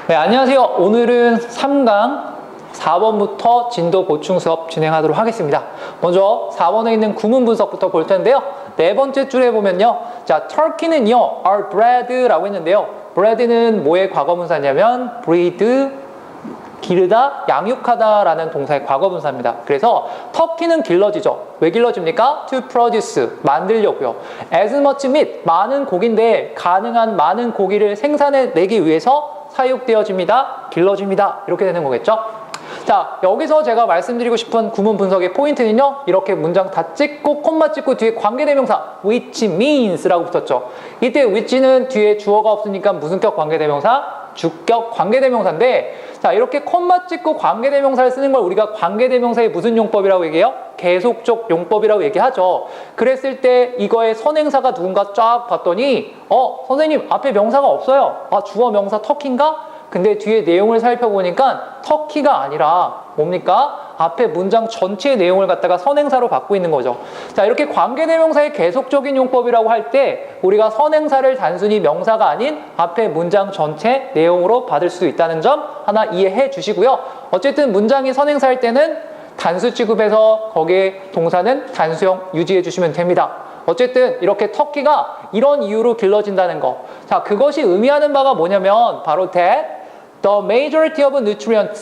네, 안녕하세요. 오늘은 3강 4번부터 진도 보충 수업 진행하도록 하겠습니다. 먼저 4번에 있는 구문 분석부터 볼 텐데요. 네 번째 줄에 보면요. 자, Turkey는요, are bred라고 했는데요. bread는 뭐의 과거분사냐면 breed, 기르다, 양육하다라는 동사의 과거분사입니다. 그래서 터키는 길러지죠. 왜 길러집니까? To produce, 만들려고요. As much meat, 많은 고기인데 가능한 많은 고기를 생산해내기 위해서 사육되어집니다. 길러집니다. 이렇게 되는 거겠죠? 자, 여기서 제가 말씀드리고 싶은 구문 분석의 포인트는요. 이렇게 문장 다 찍고 콤마 찍고 뒤에 관계대명사 which means라고 붙었죠. 이때 which는 뒤에 주어가 없으니까 무슨격 관계대명사? 주격 관계대명사인데, 자, 이렇게 콤마 찍고 관계대명사를 쓰는 걸 우리가 관계대명사의 무슨 용법이라고 얘기해요? 계속적 용법이라고 얘기하죠. 그랬을 때 이거의 선행사가 누군가 쫙 봤더니 선생님 앞에 명사가 없어요. 주어 명사 터키인가? 근데 뒤에 내용을 살펴보니까 터키가 아니라 뭡니까? 앞에 문장 전체의 내용을 갖다가 선행사로 받고 있는 거죠. 자, 이렇게 관계대명사의 계속적인 용법이라고 할 때 우리가 선행사를 단순히 명사가 아닌 앞에 문장 전체 내용으로 받을 수 있다는 점 하나 이해해 주시고요. 어쨌든 문장이 선행사일 때는 단수 취급해서 거기에 동사는 단수형 유지해 주시면 됩니다. 어쨌든 이렇게 터키가 이런 이유로 길러진다는 거. 자, 그것이 의미하는 바가 뭐냐면 바로 that the majority of nutrients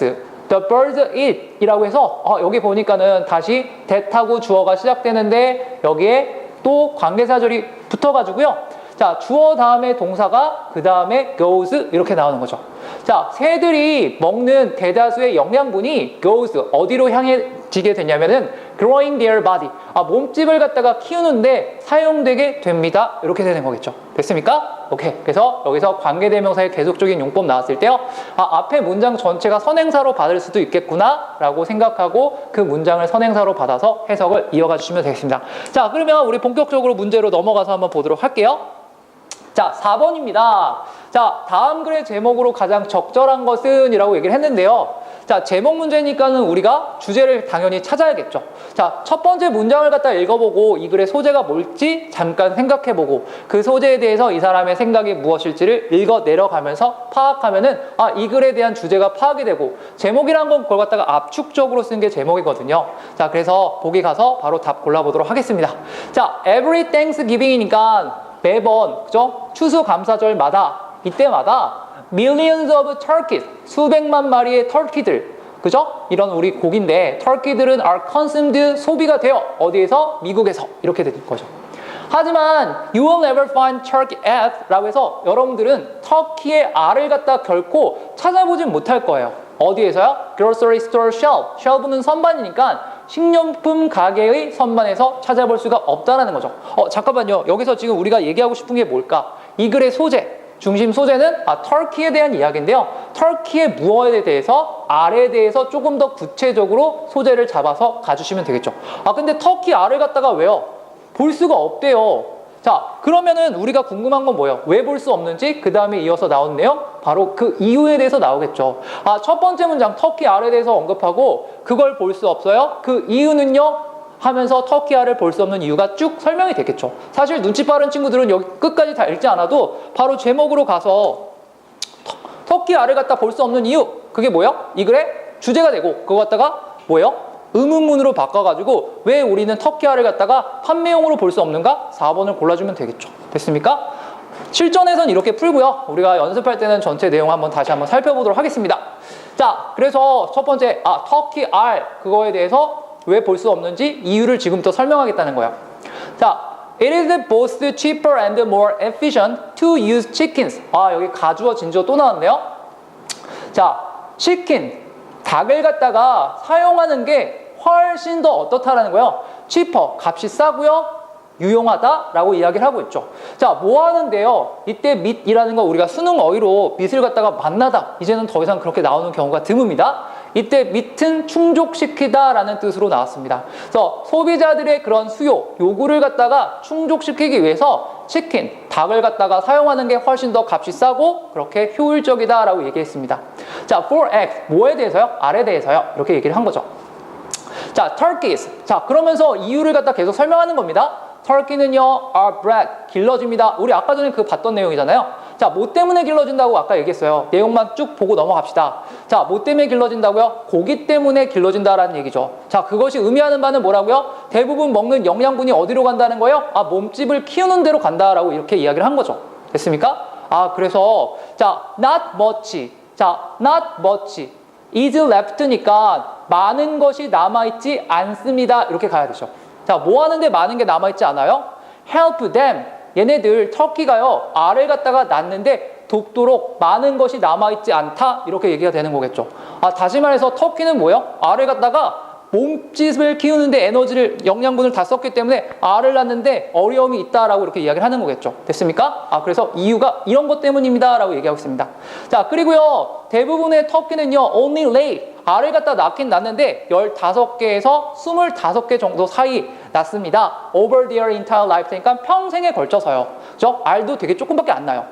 the birds eat 이라고 해서 여기 보니까는 다시 that하고 주어가 시작되는데 여기에 또 관계사절이 붙어가지고요. 자, 주어 다음에 동사가 그 다음에 goes 이렇게 나오는 거죠. 자, 새들이 먹는 대다수의 영양분이 goes 어디로 향해지게 되냐면은 growing their body 몸집을 갖다가 키우는데 사용되게 됩니다. 이렇게 되는 거겠죠. 됐습니까? 오케이. 그래서 여기서 관계대명사의 계속적인 용법 나왔을 때요. 앞에 문장 전체가 선행사로 받을 수도 있겠구나 라고 생각하고 그 문장을 선행사로 받아서 해석을 이어가 주시면 되겠습니다. 자, 그러면 우리 본격적으로 문제로 넘어가서 한번 보도록 할게요. 자, 4번입니다. 자, 다음 글의 제목으로 가장 적절한 것은 이라고 얘기를 했는데요. 자, 제목 문제니까는 우리가 주제를 당연히 찾아야겠죠. 자, 첫 번째 문장을 갖다 읽어보고 이 글의 소재가 뭘지 잠깐 생각해보고 그 소재에 대해서 이 사람의 생각이 무엇일지를 읽어 내려가면서 파악하면은 이 글에 대한 주제가 파악이 되고 제목이란 건 그걸 갖다가 압축적으로 쓴 게 제목이거든요. 자, 그래서 보기 가서 바로 답 골라보도록 하겠습니다. 자, every Thanksgiving이니까 매번, 그죠? 추수감사절마다, 이때마다 millions of turkeys, 수백만 마리의 터키들, 그죠? 이런 우리 고기인데 터키들은 are consumed, 소비가 돼요. 어디에서? 미국에서. 이렇게 되는 거죠. 하지만 you will never find turkey eggs 라고 해서 여러분들은 터키의 알을 갖다 결코 찾아보진 못할 거예요. 어디에서요? grocery store shelf. shelf는 선반이니까 식료품 가게의 선반에서 찾아볼 수가 없다는 거죠. 잠깐만요. 여기서 지금 우리가 얘기하고 싶은 게 뭘까? 이 글의 소재, 중심 소재는 터키에 대한 이야기인데요. 터키의 무엇에 대해서, 알에 대해서 조금 더 구체적으로 소재를 잡아서 가주시면 되겠죠. 근데 터키 알을 갖다가 왜요? 볼 수가 없대요. 자, 그러면은 우리가 궁금한 건 뭐예요? 왜 볼 수 없는지 그 다음에 이어서 나온 내용 바로 그 이유에 대해서 나오겠죠. 첫 번째 문장 터키 알에 대해서 언급하고 그걸 볼 수 없어요? 그 이유는요? 하면서 터키 알을 볼 수 없는 이유가 쭉 설명이 됐겠죠. 사실 눈치 빠른 친구들은 여기 끝까지 다 읽지 않아도 바로 제목으로 가서 터키 알을 갖다 볼 수 없는 이유, 그게 뭐예요? 이 글의 주제가 되고 그거 갖다가 뭐예요? 의문문으로 바꿔가지고 왜 우리는 터키 알을 갖다가 판매용으로 볼 수 없는가? 4번을 골라주면 되겠죠. 됐습니까? 실전에선 이렇게 풀고요. 우리가 연습할 때는 전체 내용 한번 다시 한번 살펴보도록 하겠습니다. 자, 그래서 첫 번째 터키 알 그거에 대해서 왜 볼 수 없는지 이유를 지금부터 설명하겠다는 거예요. 자, it is both cheaper and more efficient to use chickens. 여기 가주어 진주어 또 나왔네요. 자, 치킨 닭을 갖다가 사용하는 게 훨씬 더 어떻다라는 거예요. cheaper, 값이 싸고요. 유용하다라고 이야기를 하고 있죠. 자, 뭐 하는데요? 이때 meet이라는 거 우리가 수능 어휘로 meet을 갖다가 만나다. 이제는 더 이상 그렇게 나오는 경우가 드뭅니다. 이때 meet은 충족시키다라는 뜻으로 나왔습니다. 그래서 소비자들의 그런 수요, 요구를 갖다가 충족시키기 위해서 치킨, 닭을 갖다가 사용하는 게 훨씬 더 값이 싸고 그렇게 효율적이다라고 얘기했습니다. 자, for X, 뭐에 대해서요? 알에 대해서요. 이렇게 얘기를 한 거죠. 자, turkeys. 자, 그러면서 이유를 갖다 계속 설명하는 겁니다. 터키는요, are bred, 길러집니다. 우리 아까 전에 그 봤던 내용이잖아요. 자, 자, 뭐 때문에 길러진다고 아까 얘기했어요. 내용만 쭉 보고 넘어갑시다. 자, 뭐 때문에 길러진다고요? 고기 때문에 길러진다라는 얘기죠. 자, 그것이 의미하는 바는 뭐라고요? 대부분 먹는 영양분이 어디로 간다는 거예요? 아, 몸집을 키우는 데로 간다라고 이렇게 이야기를 한 거죠. 됐습니까? 아, 그래서 자, not much. 자, not much is left니까 많은 것이 남아있지 않습니다. 이렇게 가야 되죠. 자, 뭐 하는데 많은 게 남아있지 않아요? help them. 얘네들 터키가요, 알을 갖다가 낳는데 돕도록 많은 것이 남아있지 않다. 이렇게 얘기가 되는 거겠죠. 아, 다시 말해서 터키는 뭐예요? 알을 갖다가 몸집을 키우는데 에너지를, 영양분을 다 썼기 때문에 알을 낳는데 어려움이 있다라고 이렇게 이야기를 하는 거겠죠. 됐습니까? 아, 그래서 이유가 이런 것 때문입니다. 라고 얘기하고 있습니다. 자, 그리고요, 대부분의 터키는요, only lay. 알을 갖다 낳긴 낳는데 15개에서 25개 정도 사이 낳습니다. over their entire life. 그러니까 평생에 걸쳐서요. 그죠? 알도 되게 조금밖에 안 나요.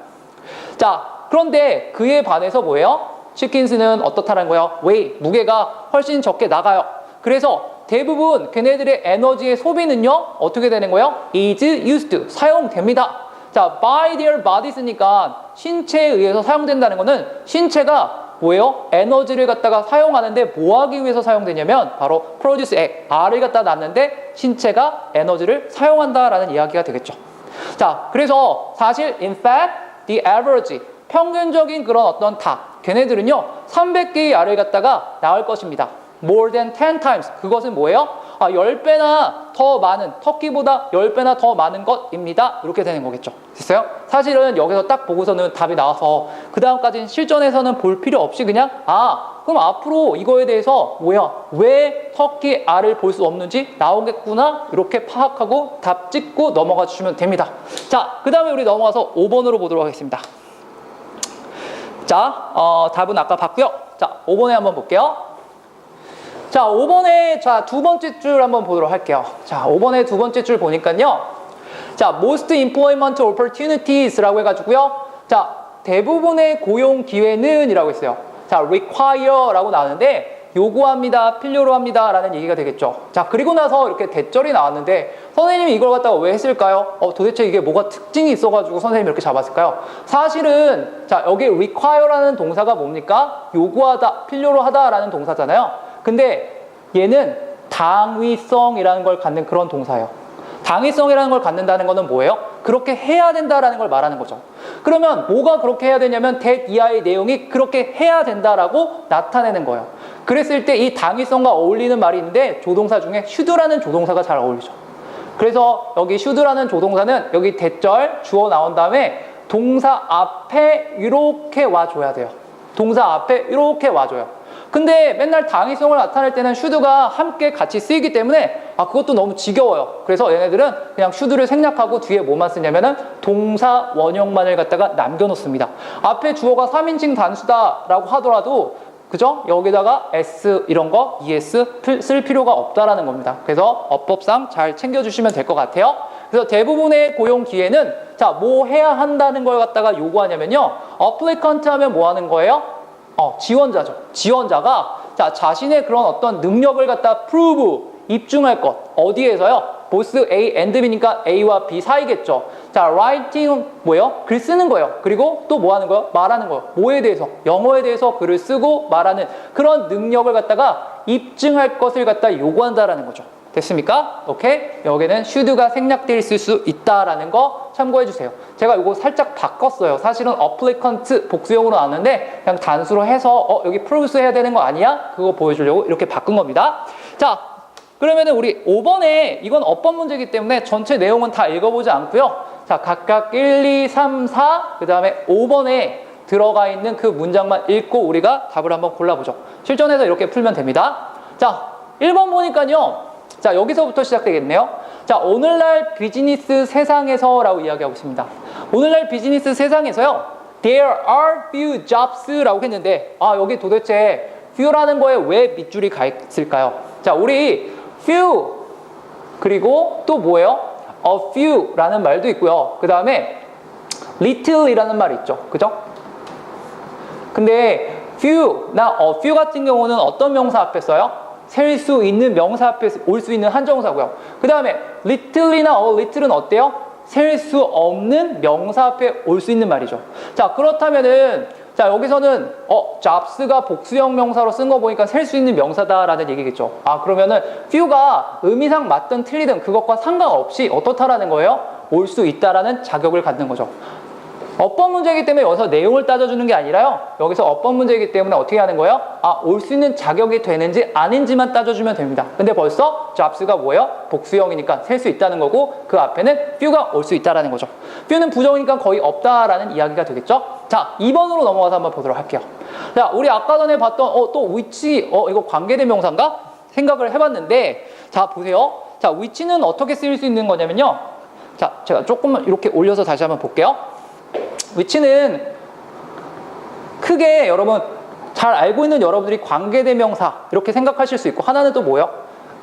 자, 그런데 그에 반해서 뭐예요? 치킨스는 어떻다는 거예요? 웨이, 무게가 훨씬 적게 나가요. 그래서 대부분 걔네들의 에너지의 소비는요, 어떻게 되는 거예요? is used, 사용됩니다. 자, by their bodies니까 신체에 의해서 사용된다는 거는 신체가 뭐예요? 에너지를 갖다가 사용하는데 뭐 하기 위해서 사용되냐면 바로 produce egg, 알을 갖다 낳는데 신체가 에너지를 사용한다라는 이야기가 되겠죠. 자, 그래서 사실 in fact, the average, 평균적인 그런 어떤 닭, 걔네들은요 300개의 알을 갖다가 낳을 것입니다. more than 10 times. 그것은 뭐예요? 아, 10배나 더 많은, 터키보다 10배나 더 많은 것입니다. 이렇게 되는 거겠죠. 됐어요? 사실은 여기서 딱 보고서는 답이 나와서 그 다음까지는 실전에서는 볼 필요 없이 그냥 아, 그럼 앞으로 이거에 대해서 뭐야, 왜 터키 알을 볼 수 없는지 나오겠구나, 이렇게 파악하고 답 찍고 넘어가 주시면 됩니다. 자, 그 다음에 우리 넘어가서 5번으로 보도록 하겠습니다. 자, 답은 아까 봤고요. 자, 5번에 한번 볼게요. 자, 5번에 자, 두 번째 줄 한번 보도록 할게요. 자, 5번에 두 번째 줄 보니까요. 자, most employment opportunities라고 해가지고요. 자, 대부분의 고용 기회는 이라고 했어요. 자, require라고 나오는데 요구합니다, 필요로 합니다 라는 얘기가 되겠죠. 자, 그리고 나서 이렇게 대절이 나왔는데 선생님이 이걸 갖다가 왜 했을까요? 도대체 이게 뭐가 특징이 있어가지고 선생님이 이렇게 잡았을까요? 사실은 자, 여기 require라는 동사가 뭡니까? 요구하다, 필요로 하다라는 동사잖아요. 근데 얘는 당위성이라는 걸 갖는 그런 동사예요. 당위성이라는 걸 갖는다는 거는 뭐예요? 그렇게 해야 된다라는 걸 말하는 거죠. 그러면 뭐가 그렇게 해야 되냐면 that 이하의 내용이 그렇게 해야 된다라고 나타내는 거예요. 그랬을 때 이 당위성과 어울리는 말이 있는데 조동사 중에 should라는 조동사가 잘 어울리죠. 그래서 여기 should라는 조동사는 여기 대절 주어 나온 다음에 동사 앞에 이렇게 와줘야 돼요. 동사 앞에 이렇게 와줘요. 근데 맨날 당위성을 나타낼 때는 should가 함께 같이 쓰이기 때문에 아, 그것도 너무 지겨워요. 그래서 얘네들은 그냥 should를 생략하고 뒤에 뭐만 쓰냐면은 동사 원형만을 갖다가 남겨놓습니다. 앞에 주어가 3인칭 단수다라고 하더라도 그죠? 여기다가 s 이런 거 es 쓸 필요가 없다라는 겁니다. 그래서 어법상 잘 챙겨주시면 될 것 같아요. 그래서 대부분의 고용 기회는 자, 뭐 해야 한다는 걸 갖다가 요구하냐면요. applicant 하면 뭐 하는 거예요? 지원자죠. 지원자가 자, 자신의 그런 어떤 능력을 갖다 prove, 입증할 것. 어디에서요? 보스 A and B니까 A와 B 사이겠죠. 자, writing 뭐예요? 글 쓰는 거예요. 그리고 또 뭐 하는 거예요? 말하는 거예요. 뭐에 대해서? 영어에 대해서 글을 쓰고 말하는 그런 능력을 갖다가 입증할 것을 갖다 요구한다라는 거죠. 됐습니까? 오케이? 여기는 should가 생략되어 있을 수 있다라는 거 참고해 주세요. 제가 이거 살짝 바꿨어요. 사실은 applicant 복수형으로 나왔는데 그냥 단수로 해서 여기 proofs 해야 되는 거 아니야? 그거 보여주려고 이렇게 바꾼 겁니다. 자, 그러면은 우리 5번에 이건 어법 문제이기 때문에 전체 내용은 다 읽어보지 않고요. 자, 각각 1, 2, 3, 4 그 다음에 5번에 들어가 있는 그 문장만 읽고 우리가 답을 한번 골라보죠. 실전에서 이렇게 풀면 됩니다. 자, 1번 보니까요. 자, 여기서부터 시작되겠네요. 자, 오늘날 비즈니스 세상에서 라고 이야기하고 있습니다. 오늘날 비즈니스 세상에서요. There are few jobs 라고 했는데 여기 도대체 few라는 거에 왜 밑줄이 가 있을까요? 자, 우리 few 그리고 또 뭐예요? A few 라는 말도 있고요. 그 다음에 little 이라는 말이 있죠. 그죠? 근데 few나 a few 같은 경우는 어떤 명사 앞에 써요? 셀 수 있는 명사 앞에 올 수 있는 한정사고요. 그 다음에 little이나 a little은 어때요? 셀 수 없는 명사 앞에 올 수 있는 말이죠. 자, 그렇다면은 자, 여기서는 jobs가 복수형 명사로 쓴 거 보니까 셀 수 있는 명사다라는 얘기겠죠. 아, 그러면은 few가 의미상 맞든 틀리든 그것과 상관없이 어떻다라는 거예요? 올 수 있다라는 자격을 갖는 거죠. 어법 문제이기 때문에 여기서 내용을 따져주는 게 아니라요. 여기서 어법 문제이기 때문에 어떻게 하는 거예요? 아, 올 수 있는 자격이 되는지 아닌지만 따져주면 됩니다. 근데 벌써 jobs가 뭐예요? 복수형이니까 셀 수 있다는 거고 그 앞에는 few가 올 수 있다라는 거죠. few는 부정이니까 거의 없다라는 이야기가 되겠죠. 자, 2번으로 넘어가서 한번 보도록 할게요. 자, 우리 아까 전에 봤던 또 which 이거 관계대명사인가? 생각을 해봤는데 자, 보세요. 자, which는 어떻게 쓰일 수 있는 거냐면요. 자, 제가 조금만 이렇게 올려서 다시 한번 볼게요. which는 크게 여러분 잘 알고 있는 여러분들이 관계대명사 이렇게 생각하실 수 있고 하나는 또 뭐예요?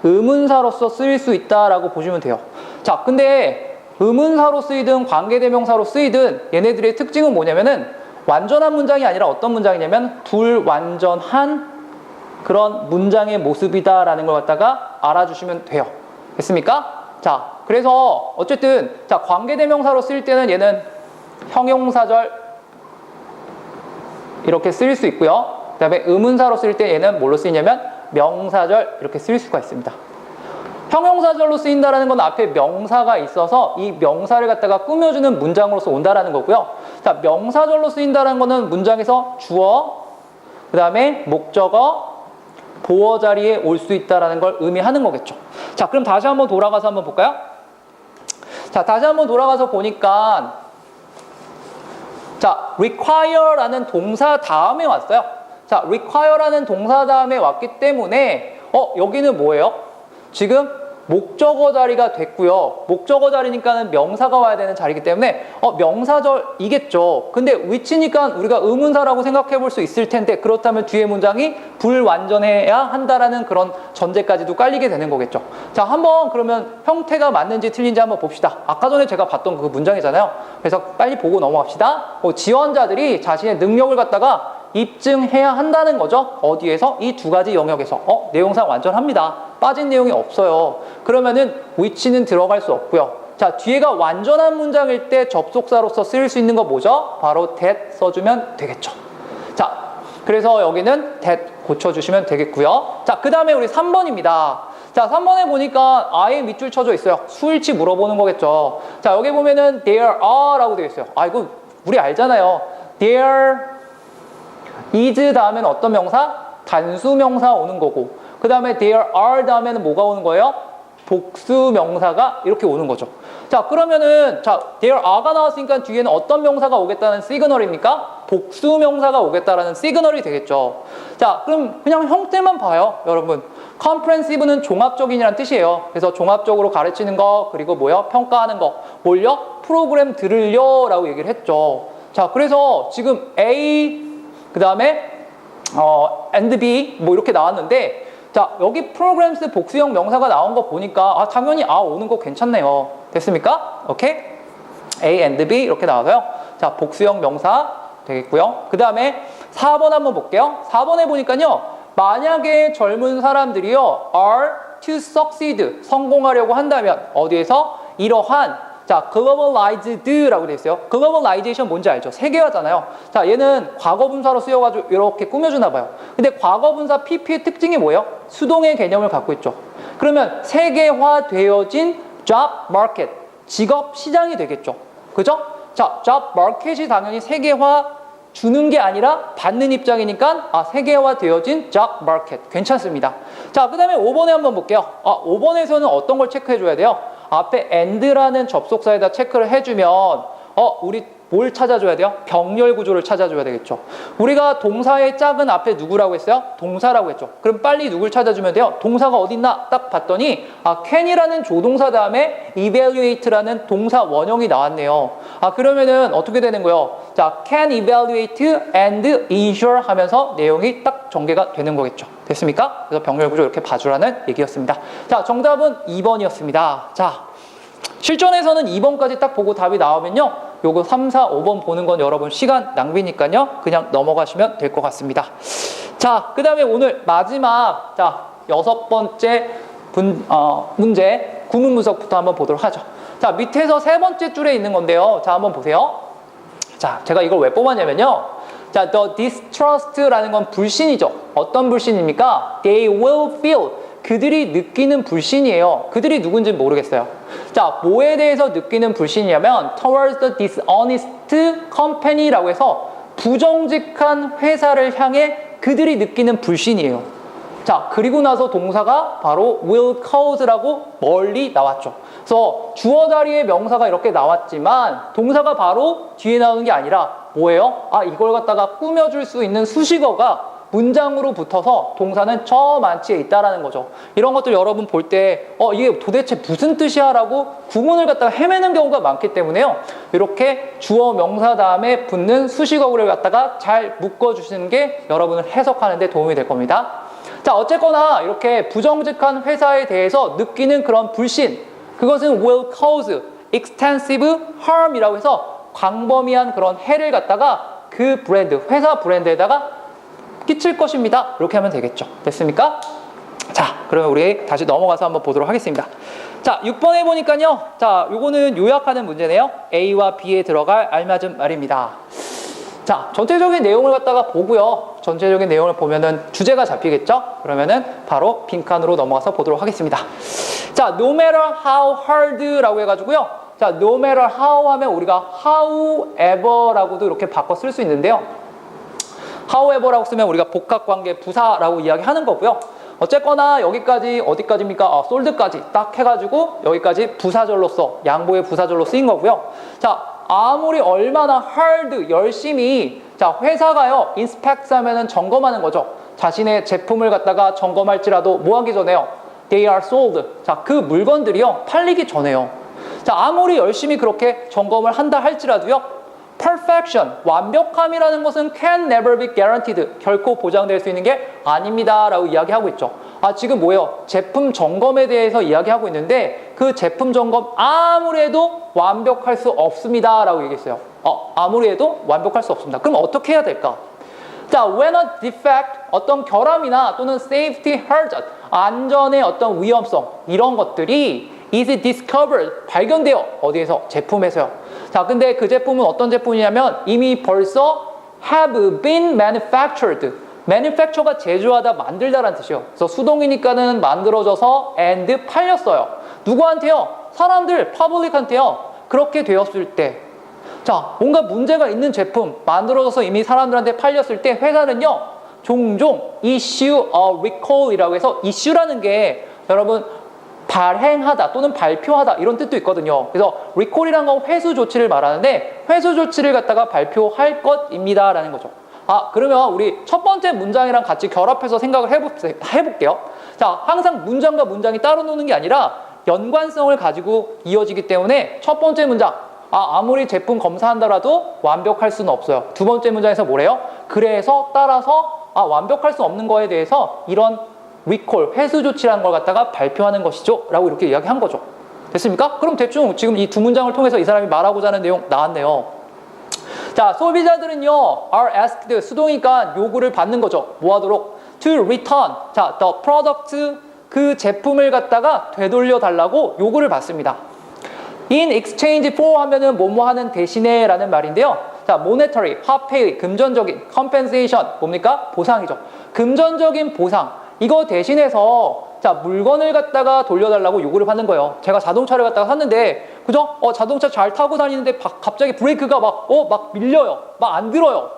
의문사로서 쓰일 수 있다라고 보시면 돼요. 자, 근데 의문사로 쓰이든 관계대명사로 쓰이든 얘네들의 특징은 뭐냐면은 완전한 문장이 아니라 어떤 문장이냐면 불완전한 그런 문장의 모습이다라는 걸 갖다가 알아주시면 돼요. 됐습니까? 자, 그래서 어쨌든 자, 관계대명사로 쓸 때는 얘는 형용사절 이렇게 쓸 수 있고요. 그 다음에 의문사로 쓸 때 얘는 뭘로 쓰이냐면 명사절 이렇게 쓸 수가 있습니다. 형용사절로 쓰인다라는 건 앞에 명사가 있어서 이 명사를 갖다가 꾸며주는 문장으로서 온다라는 거고요. 자, 명사절로 쓰인다라는 거는 문장에서 주어, 그 다음에 목적어, 보어 자리에 올 수 있다라는 걸 의미하는 거겠죠. 자, 그럼 다시 한번 돌아가서 한번 볼까요? 자, 다시 한번 돌아가서 보니까 자, require라는 동사 다음에 왔어요. 자, require라는 동사 다음에 왔기 때문에 여기는 뭐예요? 지금 목적어 자리가 됐고요. 목적어 자리니까는 명사가 와야 되는 자리이기 때문에 명사절이겠죠. 근데 which니까 우리가 의문사라고 생각해 볼 수 있을 텐데 그렇다면 뒤에 문장이 불완전해야 한다라는 그런 전제까지도 깔리게 되는 거겠죠. 자, 한번 그러면 형태가 맞는지 틀린지 한번 봅시다. 아까 전에 제가 봤던 그 문장이잖아요. 그래서 빨리 보고 넘어갑시다. 지원자들이 자신의 능력을 갖다가 입증해야 한다는 거죠. 어디에서? 이 두 가지 영역에서. 내용상 완전합니다. 빠진 내용이 없어요. 그러면은 which는 들어갈 수 없고요. 자, 뒤에가 완전한 문장일 때 접속사로서 쓰일 수 있는 거 뭐죠? 바로 that 써주면 되겠죠. 자, 그래서 여기는 that 고쳐주시면 되겠고요. 자, 그 다음에 우리 3번입니다. 자, 3번에 보니까 아예 밑줄 쳐져 있어요. 수일치 물어보는 거겠죠. 자, 여기 보면은 there are 라고 되어 있어요. 아, 이거 우리 알잖아요. there is 다음에는 어떤 명사? 단수 명사 오는 거고 그 다음에 there are 다음에는 뭐가 오는 거예요? 복수 명사가 이렇게 오는 거죠. 자, 그러면은 자, there are가 나왔으니까 뒤에는 어떤 명사가 오겠다는 시그널입니까? 복수 명사가 오겠다라는 시그널이 되겠죠. 자, 그럼 그냥 형태만 봐요, 여러분. comprehensive는 종합적인이란 뜻이에요. 그래서 종합적으로 가르치는 거 그리고 뭐요? 평가하는 거 뭘요? 프로그램 들으려 라고 얘기를 했죠. 자, 그래서 지금 A 그 다음에 and B 뭐 이렇게 나왔는데 자, 여기 programs 복수형 명사가 나온 거 보니까 당연히 오는 거 괜찮네요. 됐습니까? 오케이? A and B 이렇게 나와서요. 자, 복수형 명사 되겠고요. 그 다음에 4번 한번 볼게요. 4번에 보니까요. 만약에 젊은 사람들이요. are to succeed 성공하려고 한다면 어디에서? 이러한 자, globalized라고 되어 있어요. globalization 뭔지 알죠? 세계화잖아요. 자, 얘는 과거분사로 쓰여가지고 이렇게 꾸며주나 봐요. 근데 과거분사 PP의 특징이 뭐예요? 수동의 개념을 갖고 있죠. 그러면 세계화되어진 job market, 직업 시장이 되겠죠. 그죠? 자, job market이 당연히 세계화 주는 게 아니라 받는 입장이니까 세계화되어진 job market 괜찮습니다. 자, 그 다음에 5번에 한번 볼게요. 5번에서는 어떤 걸 체크해 줘야 돼요? 앞에 and라는 접속사에다 체크를 해주면 우리 뭘 찾아줘야 돼요? 병렬 구조를 찾아줘야 되겠죠. 우리가 동사의 짝은 앞에 누구라고 했어요? 동사라고 했죠. 그럼 빨리 누굴 찾아주면 돼요? 동사가 어딨나? 딱 봤더니 can이라는 조동사 다음에 evaluate라는 동사 원형이 나왔네요. 그러면은 어떻게 되는 거예요? 자, can evaluate and ensure 하면서 내용이 딱 전개가 되는 거겠죠. 됐습니까? 그래서 병렬 구조 이렇게 봐주라는 얘기였습니다. 자, 정답은 2번이었습니다. 자, 실전에서는 2번까지 딱 보고 답이 나오면요. 요거 3, 4, 5번 보는 건 여러분 시간 낭비니까요. 그냥 넘어가시면 될 것 같습니다. 자, 그 다음에 오늘 마지막 자 6번째 문제 구문 분석부터 한번 보도록 하죠. 자, 밑에서 세 번째 줄에 있는 건데요. 자, 한번 보세요. 자, 제가 이걸 왜 뽑았냐면요. 자, the distrust라는 건 불신이죠. 어떤 불신입니까? They will feel. 그들이 느끼는 불신이에요. 그들이 누군지 모르겠어요. 자, 뭐에 대해서 느끼는 불신이냐면 towards the dishonest company라고 해서 부정직한 회사를 향해 그들이 느끼는 불신이에요. 자, 그리고 나서 동사가 바로 will cause라고 멀리 나왔죠. 그래서 주어 자리에 명사가 이렇게 나왔지만 동사가 바로 뒤에 나오는 게 아니라 뭐예요? 아, 이걸 갖다가 꾸며줄 수 있는 수식어가 문장으로 붙어서 동사는 저 만치에 있다라는 거죠. 이런 것들 여러분 볼 때 이게 도대체 무슨 뜻이야? 라고 구문을 갖다가 헤매는 경우가 많기 때문에요. 이렇게 주어 명사 다음에 붙는 수식어를 갖다가 잘 묶어주시는 게 여러분을 해석하는 데 도움이 될 겁니다. 자, 어쨌거나 이렇게 부정직한 회사에 대해서 느끼는 그런 불신, 그것은 will cause extensive harm이라고 해서 광범위한 그런 해를 갖다가 그 브랜드, 회사 브랜드에다가 끼칠 것입니다. 이렇게 하면 되겠죠. 됐습니까? 자, 그러면 우리 다시 넘어가서 한번 보도록 하겠습니다. 자, 6번에 보니까요. 자, 요거는 요약하는 문제네요. A와 B에 들어갈 알맞은 말입니다. 자, 전체적인 내용을 갖다가 보고요. 전체적인 내용을 보면은 주제가 잡히겠죠? 그러면은 바로 빈칸으로 넘어가서 보도록 하겠습니다. 자, no matter how hard라고 해가지고요. 자, no matter how 하면 우리가 however라고도 이렇게 바꿔 쓸 수 있는데요. however라고 쓰면 우리가 복합관계 부사라고 이야기하는 거고요. 어쨌거나 여기까지 어디까지입니까? sold까지 딱 해가지고 여기까지 부사절로서 양보의 부사절로 쓰인 거고요. 자, 아무리 얼마나 hard 열심히 자 회사가요 inspect 하면은 점검하는 거죠. 자신의 제품을 갖다가 점검할지라도 뭐 하기 전에요? They are sold. 자, 그 물건들이요 팔리기 전에요. 자, 아무리 열심히 그렇게 점검을 한다 할지라도요. perfection, 완벽함이라는 것은 can never be guaranteed, 결코 보장될 수 있는 게 아닙니다 라고 이야기하고 있죠. 아, 지금 뭐예요? 제품 점검에 대해서 이야기하고 있는데 그 제품 점검 아무리 해도 완벽할 수 없습니다 라고 얘기했어요. 아무리 해도 완벽할 수 없습니다. 그럼 어떻게 해야 될까? 자, when a defect, 어떤 결함이나 또는 safety hazard, 안전의 어떤 위험성, 이런 것들이 is discovered, 발견돼요. 어디에서? 제품에서요. 자, 근데 그 제품은 어떤 제품이냐면 이미 벌써 have been manufactured. manufacture가 제조하다, 만들다라는 뜻이에요. 그래서 수동이니까는 만들어져서 and 팔렸어요. 누구한테요? 사람들, public한테요. 그렇게 되었을 때, 자, 뭔가 문제가 있는 제품 만들어져서 이미 사람들한테 팔렸을 때 회사는요, 종종 issue a recall이라고 해서 issue라는 게 여러분 발행하다 또는 발표하다 이런 뜻도 있거든요. 그래서 recall이란 건 회수 조치를 말하는데 회수 조치를 갖다가 발표할 것입니다 라는 거죠. 아, 그러면 우리 첫 번째 문장이랑 같이 결합해서 생각을 해볼게요. 자, 항상 문장과 문장이 따로 노는 게 아니라 연관성을 가지고 이어지기 때문에 첫 번째 문장, 아무리 제품 검사한다라도 완벽할 수는 없어요. 두 번째 문장에서 뭐래요? 그래서 따라서 완벽할 수 없는 거에 대해서 이런 recall, 회수 조치라는 걸 갖다가 발표하는 것이죠 라고 이렇게 이야기한 거죠. 됐습니까? 그럼 대충 지금 이 두 문장을 통해서 이 사람이 말하고자 하는 내용 나왔네요. 자, 소비자들은요 are asked, 수동이니까 요구를 받는 거죠. 뭐 하도록? to return, 자, the product, 그 제품을 갖다가 되돌려 달라고 요구를 받습니다. in exchange for 하면은 뭐뭐 하는 대신에 라는 말인데요. 자, monetary, 화폐의 금전적인 compensation, 뭡니까? 보상이죠. 금전적인 보상, 이거 대신해서 자, 물건을 갖다가 돌려달라고 요구를 받는 거예요. 제가 자동차를 갖다가 샀는데, 그죠? 자동차 잘 타고 다니는데 갑자기 브레이크가 막 밀려요. 막 안 들어요.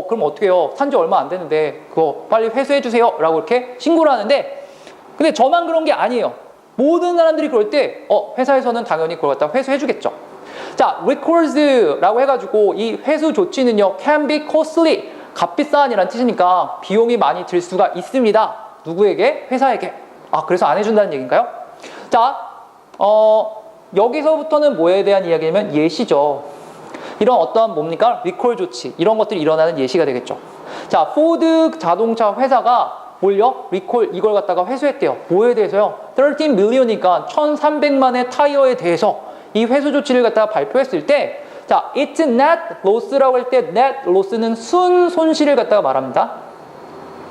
그럼 어떻게 해요? 산지 얼마 안 됐는데 그거 빨리 회수해 주세요 라고 이렇게 신고를 하는데, 근데 저만 그런 게 아니에요. 모든 사람들이 그럴 때 회사에서는 당연히 그걸 갖다 회수해 주겠죠. 자, recalls라고 해가지고 이 회수 조치는요 can be costly, 값비싼이라는 뜻이니까 비용이 많이 들 수가 있습니다. 누구에게? 회사에게. 그래서 안 해준다는 얘기인가요? 자, 여기서부터는 뭐에 대한 이야기냐면 예시죠. 이런 어떤 뭡니까? 리콜 조치, 이런 것들이 일어나는 예시가 되겠죠. 자, 포드 자동차 회사가 뭘요? 리콜 이걸 갖다가 회수했대요. 뭐에 대해서요? 13 million이니까 1,300만의 타이어에 대해서 이 회수 조치를 갖다가 발표했을 때, 자, it's net loss라고 할 때 net loss는 순 손실을 갖다가 말합니다.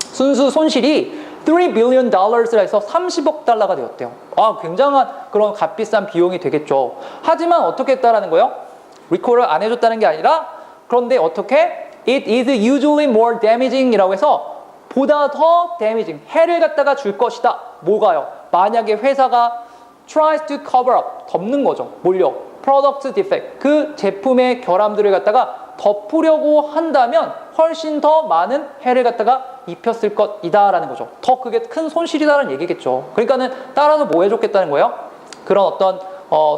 순수 손실이 $3 billion 해서 30억 달러가 되었대요. 아, 굉장한 그런 값비싼 비용이 되겠죠. 하지만 어떻게 했다라는 거예요? 리콜을 안 해줬다는 게 아니라 그런데 어떻게? It is usually more damaging 이라고 해서 보다 더 damaging, 해를 갖다가 줄 것이다. 뭐가요? 만약에 회사가 tries to cover up, 덮는 거죠. 뭘요? product defect, 그 제품의 결함들을 갖다가 덮으려고 한다면 훨씬 더 많은 해를 갖다가 입혔을 것이다라는 거죠. 더 그게 큰 손실이다라는 얘기겠죠. 그러니까는 따라서 뭐 해줬겠다는 거예요? 그런 어떤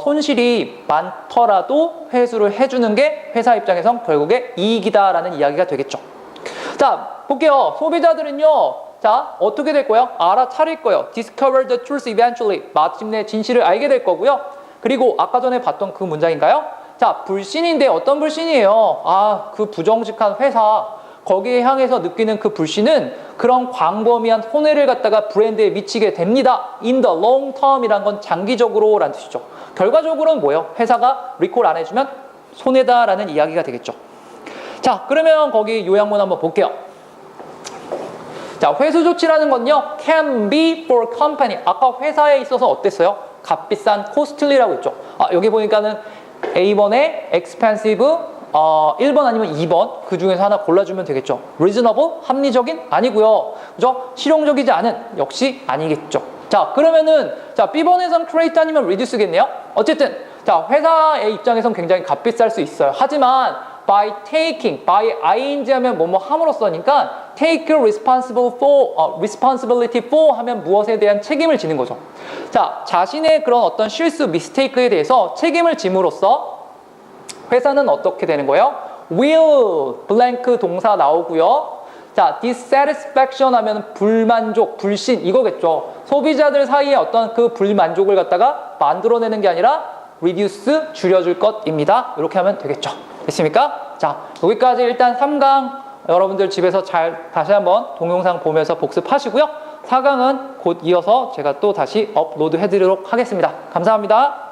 손실이 많더라도 회수를 해주는 게 회사 입장에선 결국에 이익이다라는 이야기가 되겠죠. 자, 볼게요. 소비자들은요, 자, 어떻게 될 거예요? 알아차릴 거예요. Discover the truth eventually. 마침내 진실을 알게 될 거고요. 그리고 아까 전에 봤던 그 문장인가요? 자, 불신인데 어떤 불신이에요? 아, 그 부정직한 회사, 거기에 향해서 느끼는 그 불신은 그런 광범위한 손해를 갖다가 브랜드에 미치게 됩니다. In the long term 이란 건 장기적으로 라는 뜻이죠. 결과적으로는 뭐예요? 회사가 리콜 안 해주면 손해다라는 이야기가 되겠죠. 자, 그러면 거기 요약문 한번 볼게요. 자, 회수 조치라는 건요, can be for company. 아까 회사에 있어서 어땠어요? 값비싼 costly라고 했죠. 아, 여기 보니까는 A번에 expensive, 1번 아니면 2번 그 중에서 하나 골라주면 되겠죠. reasonable, 합리적인? 아니고요. 그죠? 실용적이지 않은? 역시 아니겠죠. 자, 그러면은 자, B번에선 create 아니면 reduce겠네요. 어쨌든 자, 회사의 입장에선 굉장히 값비쌀 수 있어요. 하지만 by taking, by ing 하면 뭐뭐 함으로써니까 take responsibility for 하면 무엇에 대한 책임을 지는 거죠. 자, 자신의 그런 어떤 실수, mistake에 대해서 책임을 짐으로써 회사는 어떻게 되는 거예요? will, blank 동사 나오고요. 자, dissatisfaction 하면 불만족, 불신 이거겠죠. 소비자들 사이에 어떤 그 불만족을 갖다가 만들어내는 게 아니라 reduce, 줄여줄 것입니다. 이렇게 하면 되겠죠. 됐습니까? 자, 여기까지 일단 3강 여러분들 집에서 잘 다시 한번 동영상 보면서 복습하시고요. 4강은 곧 이어서 제가 또 다시 업로드 해드리도록 하겠습니다. 감사합니다.